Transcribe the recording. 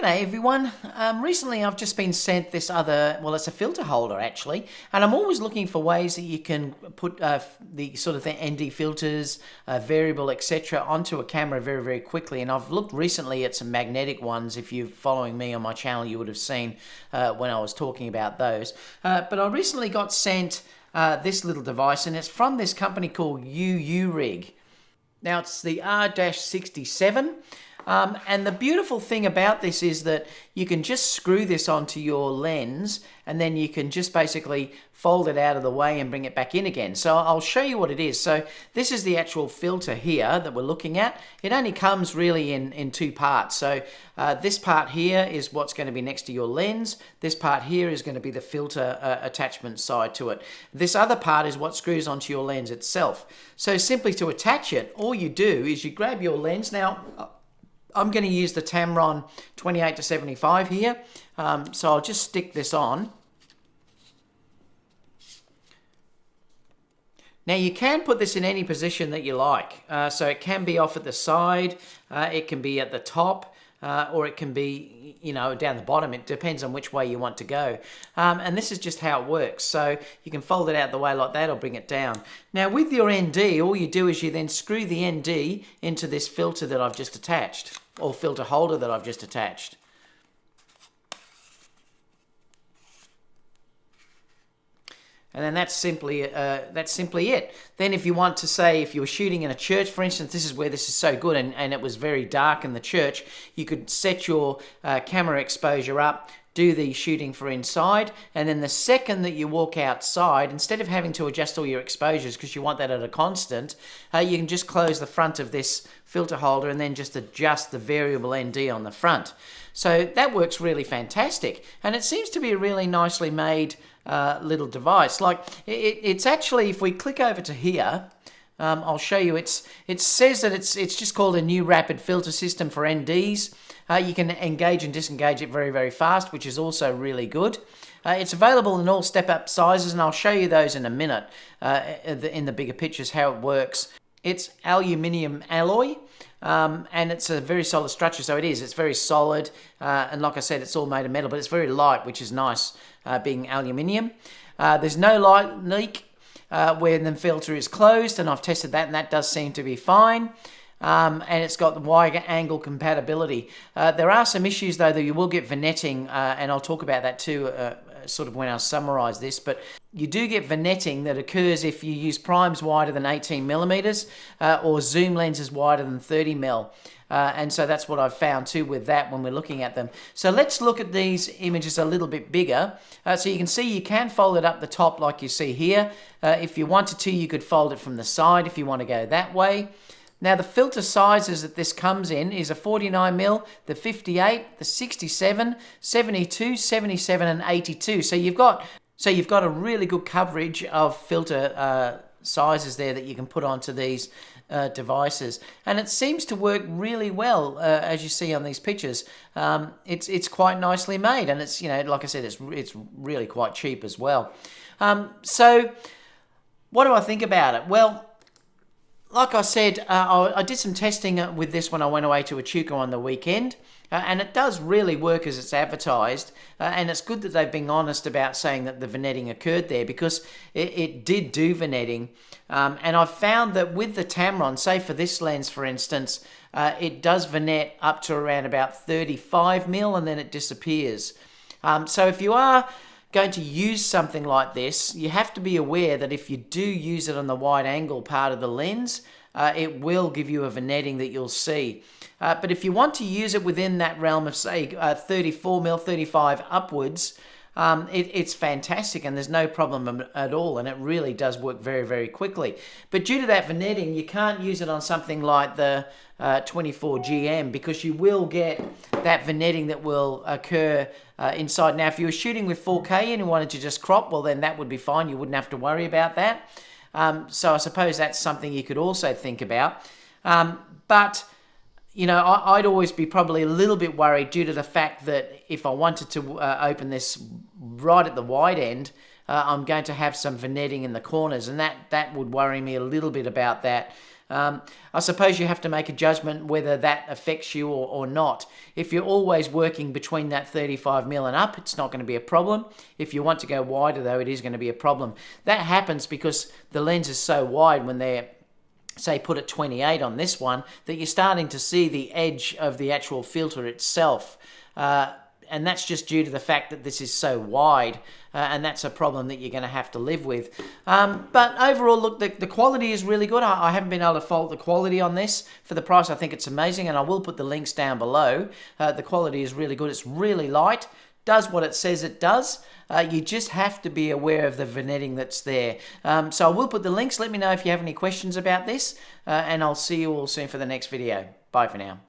G'day everyone. Recently I've just been sent this other, well, it's a filter holder actually, and I'm always looking for ways that you can put the sort of the ND filters, variable, etc. onto a camera very, very quickly. And I've looked recently at some magnetic ones. If you're following me on my channel, you would have seen when I was talking about those. But I recently got sent this little device, and it's from this company called UURig. Now it's the R-67. And the beautiful thing about this is that you can just screw this onto your lens, and then you can just basically fold it out of the way and bring it back in again. So I'll show you what it is. So this is the actual filter here that we're looking at. It only comes really in two parts. So this part here is what's going to be next to your lens. This part here is going to be the filter attachment side to it. This other part is what screws onto your lens itself. So simply to attach it, all you do is you grab your lens. Now, I'm going to use the Tamron 28-75 here, so I'll just stick this on. Now you can put this in any position that you like, so it can be off at the side, it can be at the top, or it can be, you know, down the bottom. It depends on which way you want to go. And this is just how it works. So you can fold it out the way like that or bring it down. Now with your ND, all you do is you then screw the ND into this filter that I've just attached, or filter holder that I've just attached. And then that's simply it. Then if you want to say, if you were shooting in a church, for instance, this is where this is so good, and it was very dark in the church, you could set your camera exposure up, do the shooting for inside, and then the second that you walk outside, instead of having to adjust all your exposures because you want that at a constant, you can just close the front of this filter holder and then just adjust the variable ND on the front. So that works really fantastic, and it seems to be a really nicely made little device. Like it's actually, if we click over to here, I'll show you. It says that it's just called a new rapid filter system for NDs. You can engage and disengage it very, very fast, which is also really good. It's available in all step-up sizes, and I'll show you those in a minute in the bigger pictures how it works. It's aluminium alloy, and it's a very solid structure, so it's very solid, and like I said, it's all made of metal, but it's very light, which is nice, being aluminium. There's no light leak when the filter is closed, and I've tested that, and that does seem to be fine. And it's got the wide angle compatibility. There are some issues though that you will get vignetting, and I'll talk about that too sort of when I summarize this, but you do get vignetting that occurs if you use primes wider than 18 millimeters or zoom lenses wider than 30 mil. And so that's what I've found too with that when we're looking at them. So let's look at these images a little bit bigger. So you can see you can fold it up the top like you see here. If you wanted to, you could fold it from the side if you want to go that way. Now the filter sizes that this comes in is a 49mm, the 58, the 67, 72, 77 and 82. So you've got a really good coverage of filter sizes there that you can put onto these devices, and it seems to work really well as you see on these pictures. It's quite nicely made, and it's, you know, like I said, it's really quite cheap as well. So what do I think about it? Well, like I said, I did some testing with this when I went away to Echuca on the weekend, and it does really work as it's advertised, and it's good that they've been honest about saying that the vignetting occurred there, because it did do vignetting, and I've found that with the Tamron, say for this lens for instance, it does vignette up to around about 35 mil and then it disappears. So if you are going to use something like this, you have to be aware that if you do use it on the wide angle part of the lens, it will give you a vignetting that you'll see. But if you want to use it within that realm of, say, 34mm, 35 upwards, it's fantastic and there's no problem at all, and it really does work very, very quickly. But due to that vignetting, you can't use it on something like the 24GM, because you will get that vignetting that will occur inside. Now, if you were shooting with 4K and you wanted to just crop, well, then that would be fine. You wouldn't have to worry about that. So I suppose that's something you could also think about. But you know, I'd always be probably a little bit worried due to the fact that if I wanted to open this right at the wide end, I'm going to have some vignetting in the corners, and that would worry me a little bit about that. I suppose you have to make a judgment whether that affects you or not. If you're always working between that 35mm and up, it's not going to be a problem. If you want to go wider though, it is going to be a problem. That happens because the lens is so wide when they're, say, put at 28 on this one, that you're starting to see the edge of the actual filter itself. And that's just due to the fact that this is so wide, and that's a problem that you're going to have to live with. But overall, look, the quality is really good. I haven't been able to fault the quality on this. For the price, I think it's amazing, and I will put the links down below. The quality is really good. It's really light, does what it says it does. You just have to be aware of the vignetting that's there. So I will put the links. Let me know if you have any questions about this, and I'll see you all soon for the next video. Bye for now.